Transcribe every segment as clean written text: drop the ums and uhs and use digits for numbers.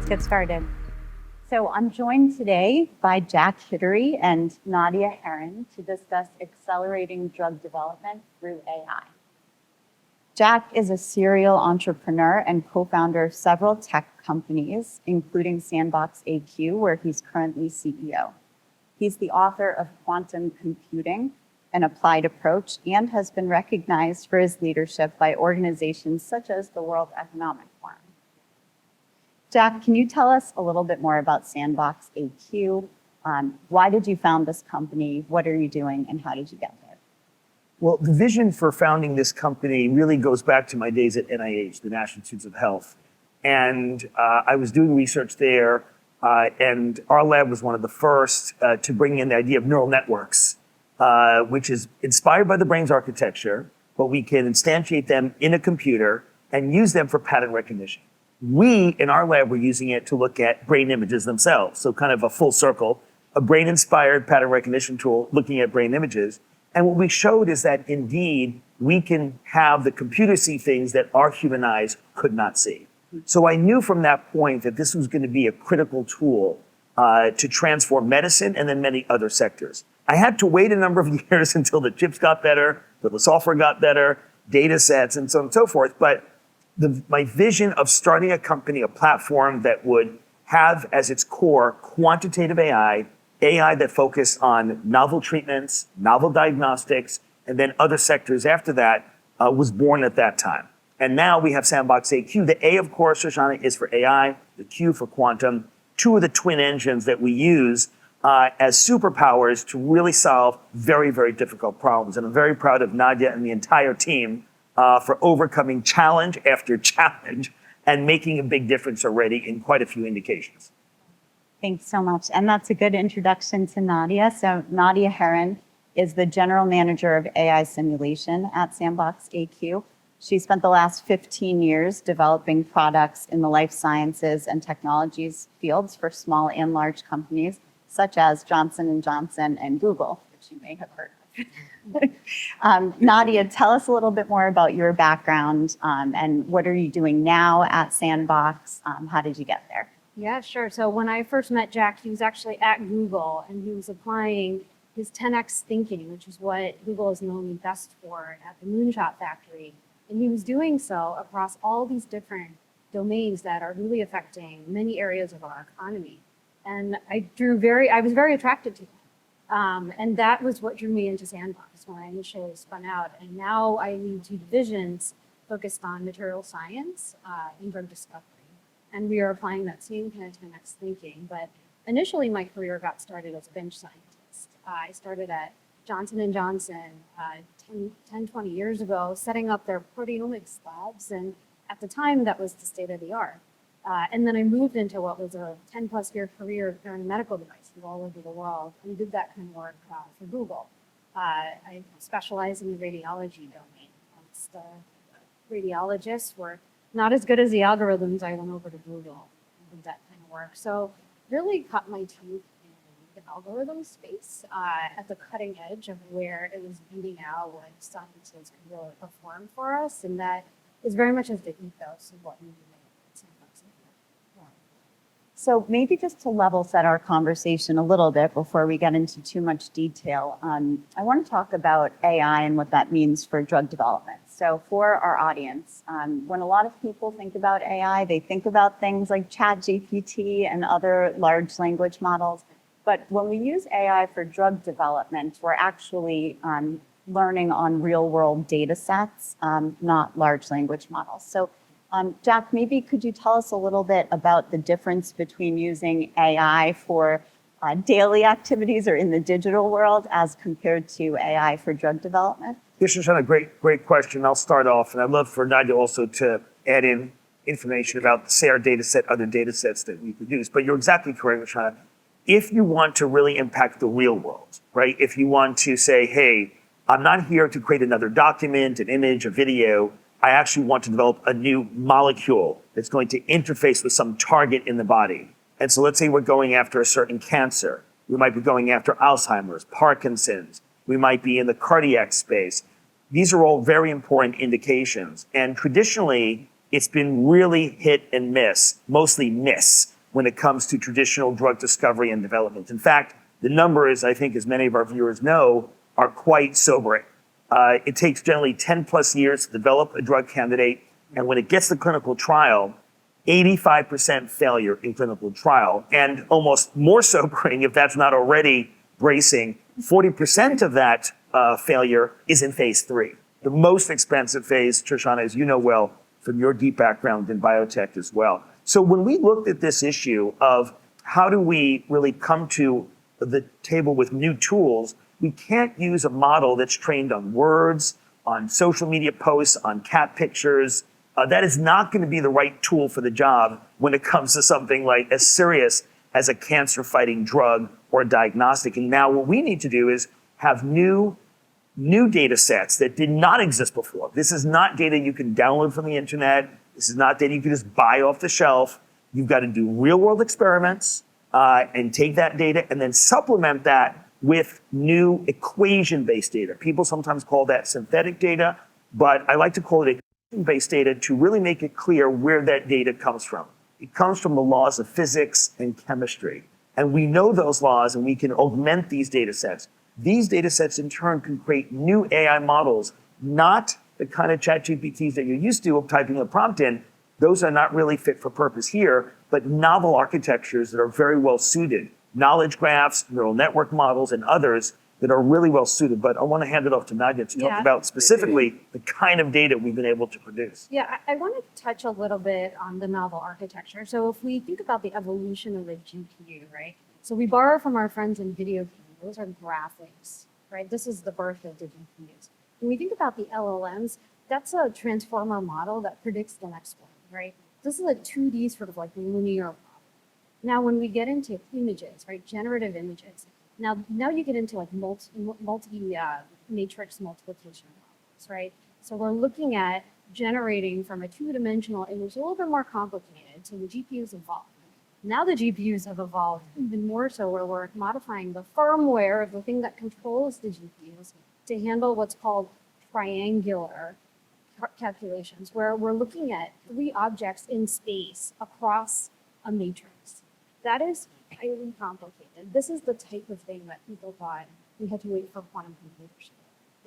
let's get started. So I'm joined today by Jack Hidary and Nadia Harhen to discuss accelerating drug development through AI. Jack is a serial entrepreneur and co-founder of several tech companies, including SandboxAQ, where he's currently CEO. He's the author of Quantum Computing, an applied approach, and has been recognized for his leadership by organizations such as the World Economic Forum. Jack, can you tell us a little bit more about SandboxAQ? Why did you found this company? What are you doing, and how did you get there? Well, the vision for founding this company really goes back to my days at NIH, the National Institutes of Health. And I was doing research there, and our lab was one of the first to bring in the idea of neural networks, which is inspired by the brain's architecture, but we can instantiate them in a computer and use them for pattern recognition. We, in our lab, were using it to look at brain images themselves. So kind of a full circle, a brain-inspired pattern recognition tool looking at brain images. And what we showed is that indeed, we can have the computer see things that our human eyes could not see. So I knew from that point that this was going to be a critical tool to transform medicine and then many other sectors. I had to wait a number of years until the chips got better, until the software got better, data sets, and so on and so forth. But my vision of starting a company, a platform that would have as its core quantitative AI that focused on novel treatments, novel diagnostics, and then other sectors after that was born at that time. And now we have SandboxAQ. The A, of course, Shoshana, is for AI, the Q for quantum, two of the twin engines that we use as superpowers to really solve very, very difficult problems. And I'm very proud of Nadia and the entire team for overcoming challenge after challenge and making a big difference already in quite a few indications. Thanks so much. And that's a good introduction to Nadia. So Nadia Harhen is the general manager of AI simulation at SandboxAQ. She spent the last 15 years developing products in the life sciences and technologies fields for small and large companies, such as Johnson & Johnson and Google, which you may have heard of. Nadia, tell us a little bit more about your background and what are you doing now at Sandbox? How did you get there? Yeah, sure. So when I first met Jack, he was actually at Google and he was applying his 10x thinking, which is what Google is known best for at the Moonshot Factory. And he was doing so across all these different domains that are really affecting many areas of our economy. And I was very attracted to him. And that was what drew me into Sandbox when I initially spun out. And now I lead two divisions focused on material science and drug discovery. And we are applying that same kind of 10x thinking. But initially, my career got started as a bench scientist. I started at Johnson & Johnson 20 years ago, setting up their proteomics labs. And at the time, that was the state of the art. And then I moved into what was a 10-plus year career in medical devices all over the world and did that kind of work for Google. I specialize in the radiology domain. The radiologists were not as good as the algorithms. I went over to Google and did that kind of work. So really cut my teeth in the algorithm space at the cutting edge of where it was beating out what scientists could really perform for us. And that is very much as the ethos of what we do. So maybe just to level set our conversation a little bit before we get into too much detail, I want to talk about AI and what that means for drug development. So for our audience, when a lot of people think about AI, they think about things like ChatGPT and other large language models. But when we use AI for drug development, we're actually learning on real world data sets, not large language models. So Jack, maybe could you tell us a little bit about the difference between using AI for daily activities or in the digital world as compared to AI for drug development? This is a great question. I'll start off, and I'd love for Nadia also to add in information about, say, our data set, other data sets that we produce. But you're exactly correct, Shoshana. If you want to really impact the real world, right? If you want to say, hey, I'm not here to create another document, an image, a video. I actually want to develop a new molecule that's going to interface with some target in the body. And so let's say we're going after a certain cancer. We might be going after Alzheimer's, Parkinson's. We might be in the cardiac space. These are all very important indications. And traditionally, it's been really hit and miss, mostly miss, when it comes to traditional drug discovery and development. In fact, the numbers, I think, as many of our viewers know, are quite sobering. It takes generally 10 plus years to develop a drug candidate, and when it gets to clinical trial, 85% failure in clinical trial, and almost more sobering, if that's not already bracing, 40% of that failure is in phase 3. The most expensive phase, Shoshana, as you know well from your deep background in biotech as well. So when we looked at this issue of how do we really come to the table with new tools, we can't use a model that's trained on words, on social media posts, on cat pictures. That is not going to be the right tool for the job when it comes to something like as serious as a cancer-fighting drug or a diagnostic. And now what we need to do is have new data sets that did not exist before. This is not data you can download from the internet. This is not data you can just buy off the shelf. You've got to do real-world experiments and take that data and then supplement that with new equation-based data. People sometimes call that synthetic data, but I like to call it equation-based data to really make it clear where that data comes from. It comes from the laws of physics and chemistry. And we know those laws and we can augment these data sets. These data sets in turn can create new AI models, not the kind of ChatGPTs that you're used to of typing a prompt in. Those are not really fit for purpose here, but novel architectures that are very well suited. Knowledge graphs, neural network models, and others that are really well suited. But I want to hand it off to Nadia to talk about specifically the kind of data we've been able to produce. Yeah, I want to touch a little bit on the novel architecture. So if we think about the evolution of the GPU, right? So we borrow from our friends in video games. Those are graphics, right? This is the birth of the GPUs. When we think about the LLMs, that's a transformer model that predicts the next one, right? This is a 2D sort of like linear model. Now, when we get into images, right, generative images, now you get into like matrix multiplication models, right? So we're looking at generating from a two-dimensional image, a little bit more complicated. So the GPUs evolved. Now the GPUs have evolved even more so where we're modifying the firmware of the thing that controls the GPUs to handle what's called triangular calculations, where we're looking at 3 objects in space across a matrix. That is highly complicated. This is the type of thing that people thought we had to wait for quantum computers.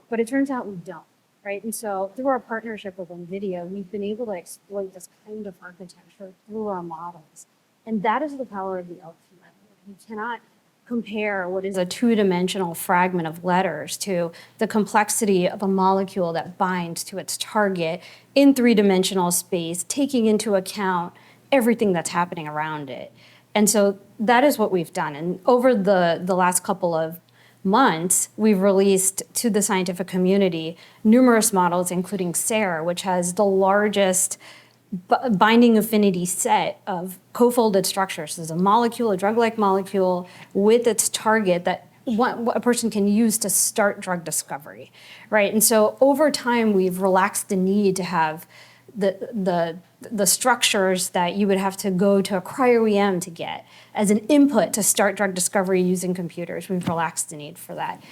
But it turns out we don't, right? And so through our partnership with NVIDIA, we've been able to exploit this kind of architecture through our models. And that is the power of the LQ network. You cannot compare what is a two-dimensional fragment of letters to the complexity of a molecule that binds to its target in 3-dimensional space, taking into account everything that's happening around it. And so that is what we've done. And over the last couple of months, we've released to the scientific community numerous models, including SARE, which has the largest binding affinity set of co-folded structures. There's a molecule, a drug-like molecule with its target that what a person can use to start drug discovery, right? And so over time, we've relaxed the need to have the structures that you would have to go to a cryo-EM to get as an input to start drug discovery using computers. We've relaxed the need for that.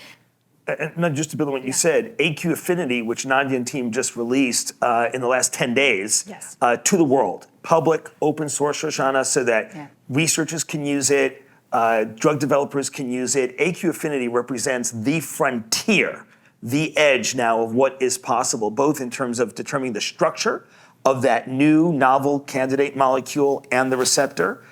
And not just to build on what you said, AQ Affinity, which Nadia and team just released in the last 10 days to the world, public, open source, Shoshana, so that researchers can use it, drug developers can use it. AQ Affinity represents the frontier, the edge now of what is possible, both in terms of determining the structure of that new novel candidate molecule and the receptor,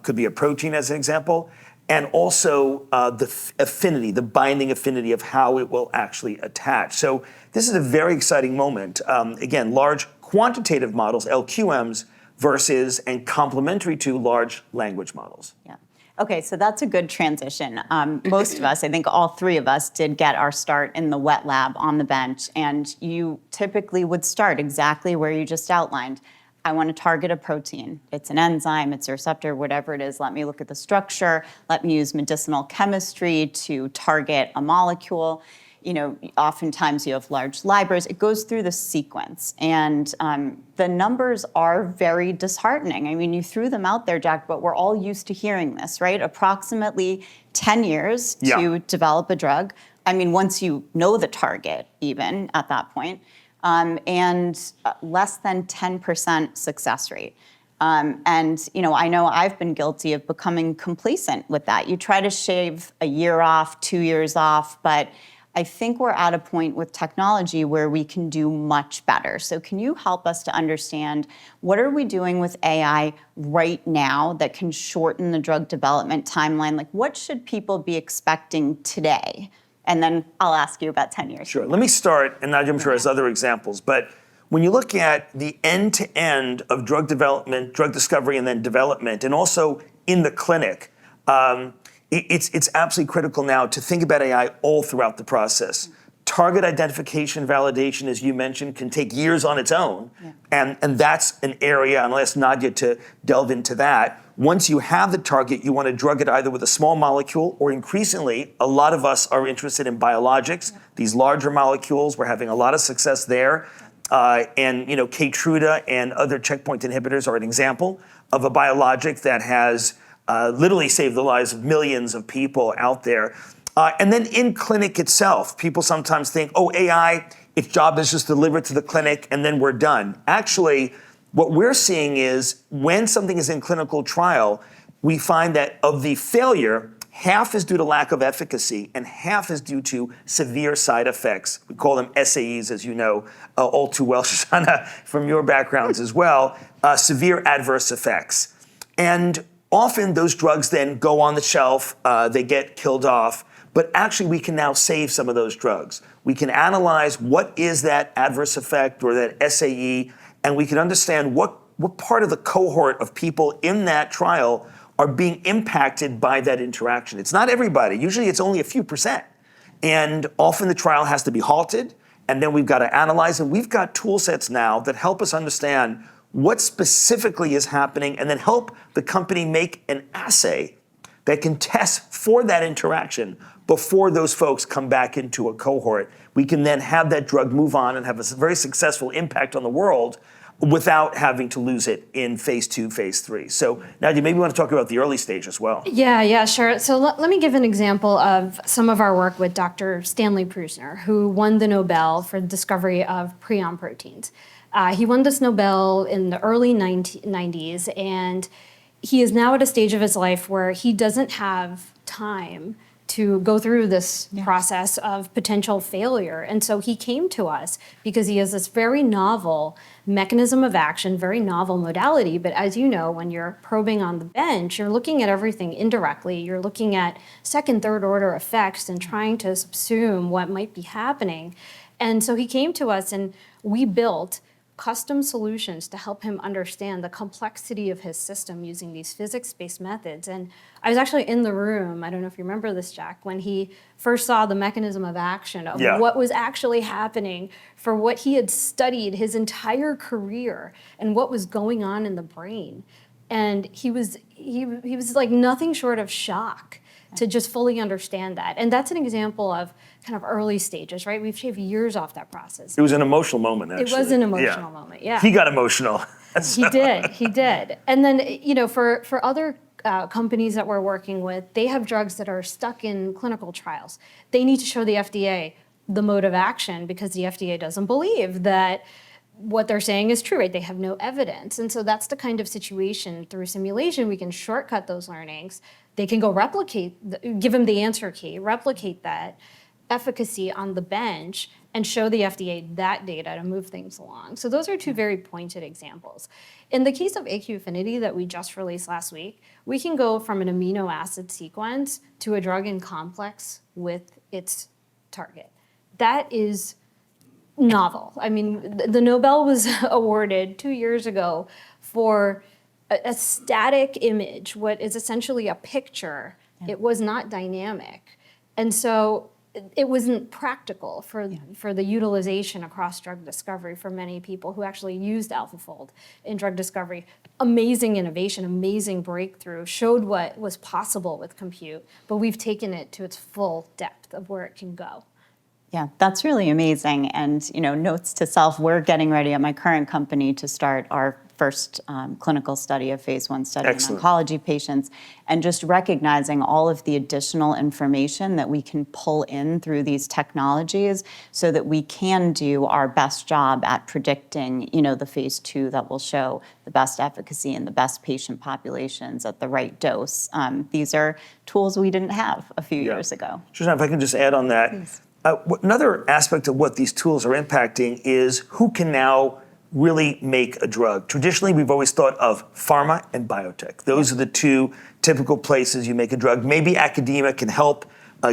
could be a protein as an example, and also the affinity, the binding affinity of how it will actually attach. So this is a very exciting moment. Again, large quantitative models, LQMs, versus and complementary to large language models. Yeah. Okay, so that's a good transition. Most of us, I think all 3 of us, did get our start in the wet lab on the bench, and you typically would start exactly where you just outlined. I want to target a protein. It's an enzyme, it's a receptor, whatever it is. Let me look at the structure. Let me use medicinal chemistry to target a molecule. You know, oftentimes you have large libraries. It goes through the sequence, and the numbers are very disheartening. I mean, you threw them out there, Jack, but we're all used to hearing this, right? Approximately 10 years to develop a drug. I mean, once you know the target, even at that point. and less than 10% success rate. And I know I've been guilty of becoming complacent with that. You try to shave a year off, 2 years off, but I think we're at a point with technology where we can do much better. So can you help us to understand what are we doing with AI right now that can shorten the drug development timeline? Like, what should people be expecting today? And then I'll ask you about 10 years. Sure. Let me start, and Nadia, I'm sure has other examples, but when you look at the end-to-end of drug development, drug discovery, and then development, and also in the clinic, it's absolutely critical now to think about AI all throughout the process. Target identification validation, as you mentioned, can take years on its own. Yeah. And that's an area, and I'll ask Nadia to delve into that. Once you have the target, you want to drug it either with a small molecule or increasingly, a lot of us are interested in biologics. Yeah. These larger molecules, we're having a lot of success there. And Keytruda and other checkpoint inhibitors are an example of a biologic that has literally saved the lives of millions of people out there. And then in clinic itself, people sometimes think, AI, its job is just to deliver it to the clinic and then we're done. Actually, what we're seeing is when something is in clinical trial, we find that of the failure, half is due to lack of efficacy and half is due to severe side effects. We call them SAEs, as you know, all too well, Shoshana, from your backgrounds as well, severe adverse effects. And often those drugs then go on the shelf, they get killed off, but actually we can now save some of those drugs. We can analyze what is that adverse effect or that SAE, and we can understand what part of the cohort of people in that trial are being impacted by that interaction. It's not everybody. Usually it's only a few percent. And often the trial has to be halted, and then we've got to analyze, and we've got tool sets now that help us understand what specifically is happening and then help the company make an assay that can test for that interaction before those folks come back into a cohort. We can then have that drug move on and have a very successful impact on the world without having to lose it in phase 2, phase 3. So Nadia, maybe you want to talk about the early stage as well. Yeah, sure. So let me give an example of some of our work with Dr. Stanley Prusiner, who won the Nobel for the discovery of prion proteins. He won this Nobel in the early 90s, and he is now at a stage of his life where he doesn't have time to go through this process of potential failure. And so he came to us because he has this very novel mechanism of action, very novel modality. But as you know, when you're probing on the bench, you're looking at everything indirectly. You're looking at second, third order effects and trying to subsume what might be happening. And so he came to us and we built custom solutions to help him understand the complexity of his system using these physics-based methods. And I was actually in the room, I don't know if you remember this, Jack, when he first saw the mechanism of action of what was actually happening for what he had studied his entire career and what was going on in the brain. And he was like nothing short of shock to just fully understand that. And that's an example of kind of early stages, right? We've shaved years off that process. It was an emotional moment, actually. It was an emotional moment, yeah. He got emotional. He did. And then, for other companies that we're working with, they have drugs that are stuck in clinical trials. They need to show the FDA the mode of action because the FDA doesn't believe that what they're saying is true, right? They have no evidence. And so that's the kind of situation through simulation, we can shortcut those learnings. They can go give them the answer key, replicate that efficacy on the bench and show the FDA that data to move things along. So those are two very pointed examples. In the case of AQ Affinity that we just released last week, we can go from an amino acid sequence to a drug in complex with its target. That is novel. I mean, the Nobel was awarded 2 years ago for a static image, what is essentially a picture. It was not dynamic. And so it wasn't practical for the utilization across drug discovery for many people who actually used AlphaFold in drug discovery. Amazing innovation, amazing breakthrough, showed what was possible with compute, but we've taken it to its full depth of where it can go. Yeah, that's really amazing. And, notes to self, we're getting ready at my current company to start our first clinical study, a phase 1 study Excellent. in oncology patients, and just recognizing all of the additional information that we can pull in through these technologies so that we can do our best job at predicting, the phase 2 that will show the best efficacy in the best patient populations at the right dose. These are tools we didn't have a few years ago. Shoshana, if I can just add on that. Please. Another aspect of what these tools are impacting is who can now really make a drug. Traditionally, we've always thought of pharma and biotech. Those are the two typical places you make a drug. Maybe academia can help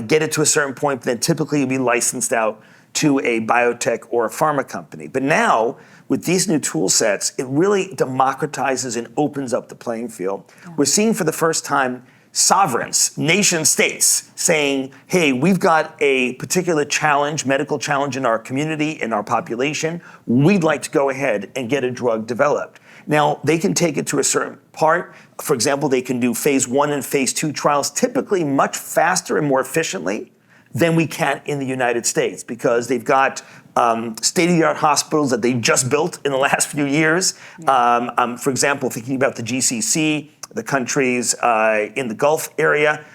get it to a certain point, but then typically you'll be licensed out to a biotech or a pharma company. But now, with these new tool sets, it really democratizes and opens up the playing field. Yeah. We're seeing for the first time sovereigns, nation states, saying, hey, we've got a particular challenge, medical challenge in our community, in our population. We'd like to go ahead and get a drug developed. Now, they can take it to a certain part. For example, they can do phase 1 and phase 2 trials typically much faster and more efficiently than we can in the United States because they've got state-of-the-art hospitals that they just built in the last few years. Yeah. For example, thinking about the GCC, the countries in the Gulf area,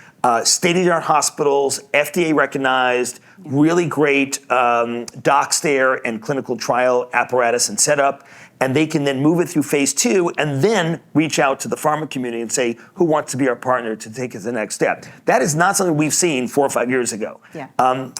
state-of-the-art hospitals, FDA recognized, really great docs there and clinical trial apparatus and setup. And they can then move it through phase 2 and then reach out to the pharma community and say, who wants to be our partner to take us to the next step? That is not something we've seen 4 or 5 years ago. Yeah.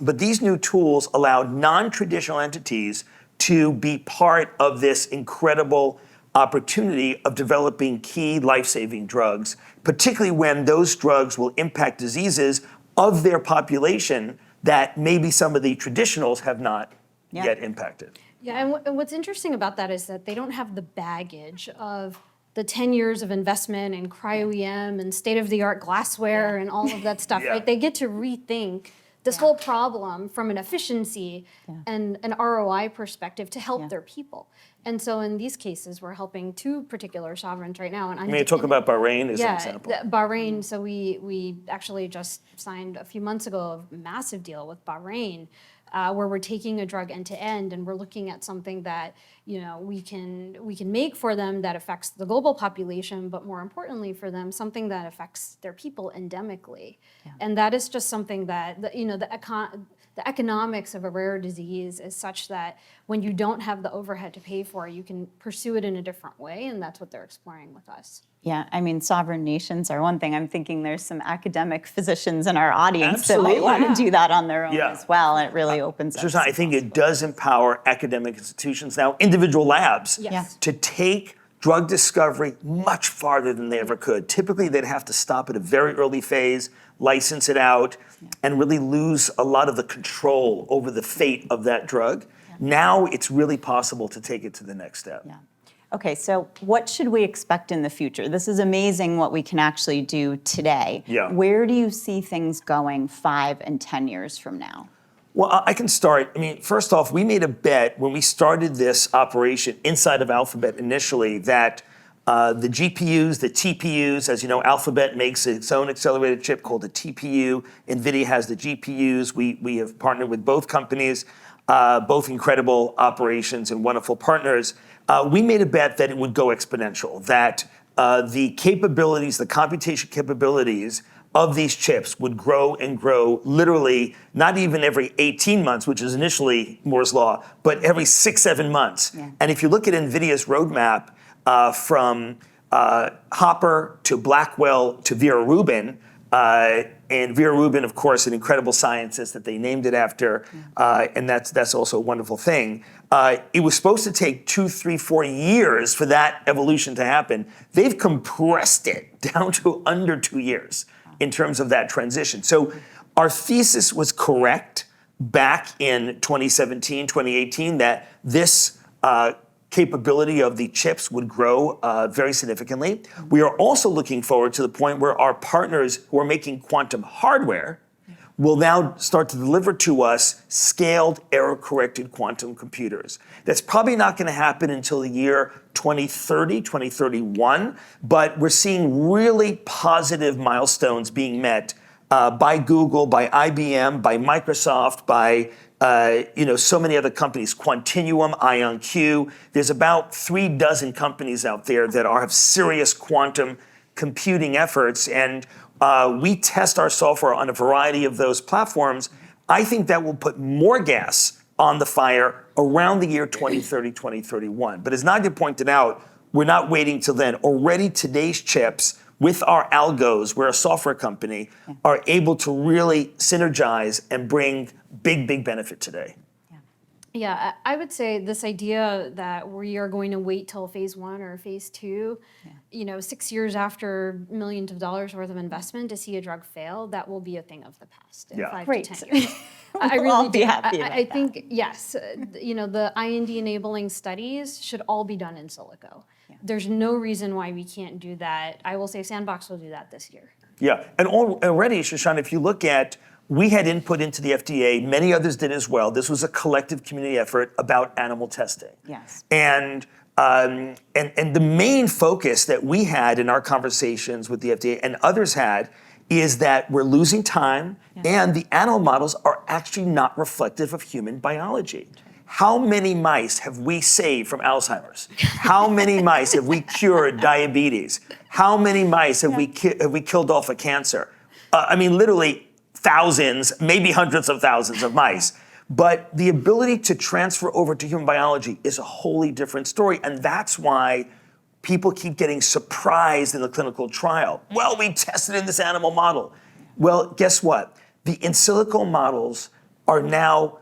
But these new tools allow non-traditional entities to be part of this incredible opportunity of developing key life-saving drugs, particularly when those drugs will impact diseases of their population that maybe some of the traditionals have not yet impacted. Yeah, and what's interesting about that is that they don't have the baggage of the 10 years of investment in cryo-EM and state-of-the-art glassware and all of that stuff, right? They get to rethink this whole problem from an efficiency and an ROI perspective to help their people. And so in these cases, we're helping 2 particular sovereigns right now. And I mean, talk about Bahrain as an example. Bahrain. So we actually just signed a few months ago a massive deal with Bahrain, where we're taking a drug end to end, and we're looking at something that we can make for them that affects the global population, but more importantly for them, something that affects their people endemically. Yeah. And that is just something that the economics of a rare disease is such that when you don't have the overhead to pay for, you can pursue it in a different way, and that's what they're exploring with us. Yeah, I mean, sovereign nations are one thing. I'm thinking there's some academic physicians in our audience Absolutely. that might want to do that on their own as well, and it really opens up. I think it does empower academic institutions now, individual labs, to take drug discovery much farther than they ever could. Typically, they'd have to stop at a very early phase, license it out, and really lose a lot of the control over the fate of that drug. Now it's really possible to take it to the next step. Yeah. Okay, so what should we expect in the future? This is amazing what we can actually do today. Yeah. Where do you see things going 5 and 10 years from now? Well, I can start. I mean, first off, we made a bet when we started this operation inside of Alphabet initially that the GPUs, the TPUs, as you know, Alphabet makes its own accelerated chip called the TPU. NVIDIA has the GPUs. We have partnered with both companies, both incredible operations and wonderful partners. We made a bet that it would go exponential, that the capabilities, the computation capabilities of these chips would grow and grow literally not even every 18 months, which is initially Moore's Law, but every 6-7 months. Yeah. And if you look at NVIDIA's roadmap from Hopper to Blackwell to Vera Rubin, and Vera Rubin, of course, an incredible scientist that they named it after, and that's also a wonderful thing. It was supposed to take 2, 3, 4 years for that evolution to happen. They've compressed it down to under 2 years in terms of that transition. So our thesis was correct back in 2017, 2018, that this capability of the chips would grow very significantly. We are also looking forward to the point where our partners who are making quantum hardware will now start to deliver to us scaled error-corrected quantum computers. That's probably not going to happen until the year 2030, 2031, but we're seeing really positive milestones being met by Google, by IBM, by Microsoft, by so many other companies, Quantinuum, IonQ. There's about 36 companies out there that have serious quantum computing efforts, and we test our software on a variety of those platforms. I think that will put more gas on the fire around the year 2030, 2031. But as Nadia pointed out, we're not waiting till then. Already today's chips with our algos, we're a software company, are able to really synergize and bring big benefit today. Yeah, I would say this idea that we are going to wait till phase 1 or phase 2, 6 years after millions of dollars worth of investment to see a drug fail, that will be a thing of the past in 5 Great. to 10 years. I We'll really all be do. happy about I think, yes, the IND enabling studies should all be done in silico. There's no reason why we can't do that. I will say Sandbox will do that this year. Yeah, and already, Shoshana, if you look at, we had input into the FDA, many others did as well. This was a collective community effort about animal testing. Yes. And the main focus that we had in our conversations with the FDA and others had is that we're losing time and the animal models are actually not reflective of human biology. How many mice have we saved from Alzheimer's? How many mice have we cured diabetes? How many mice have we killed off a cancer? Literally thousands, maybe hundreds of thousands of mice. But the ability to transfer over to human biology is a wholly different story. And that's why people keep getting surprised in the clinical trial. Well, we tested in this animal model. Well, guess what? The in silico models are now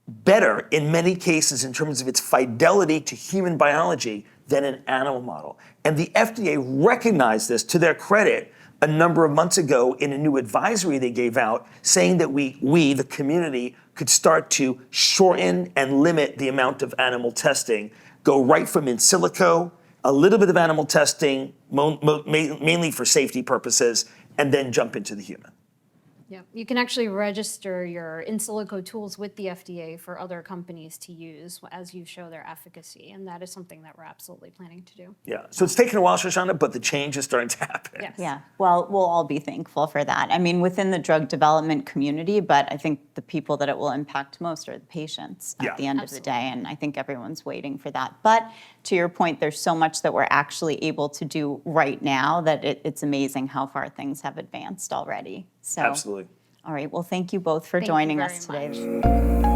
better in many cases in terms of its fidelity to human biology than an animal model. And the FDA recognized this, to their credit, a number of months ago in a new advisory they gave out, saying that we, the community, could start to shorten and limit the amount of animal testing, go right from in silico, a little bit of animal testing, mainly for safety purposes, and then jump into the human. Yeah, you can actually register your in silico tools with the FDA for other companies to use as you show their efficacy, and that is something that we're absolutely planning to do. Yeah, so it's taken a while, Shoshana, but the change is starting to happen. Yes. Yeah, well, we'll all be thankful for that. I mean, within the drug development community, but I think the people that it will impact most are the patients at the end of the day, and I think everyone's waiting for that. But to your point, there's so much that we're actually able to do right now that it's amazing how far things have advanced already. So, Absolutely. All right, well, thank you both for Thank you joining very us today. much.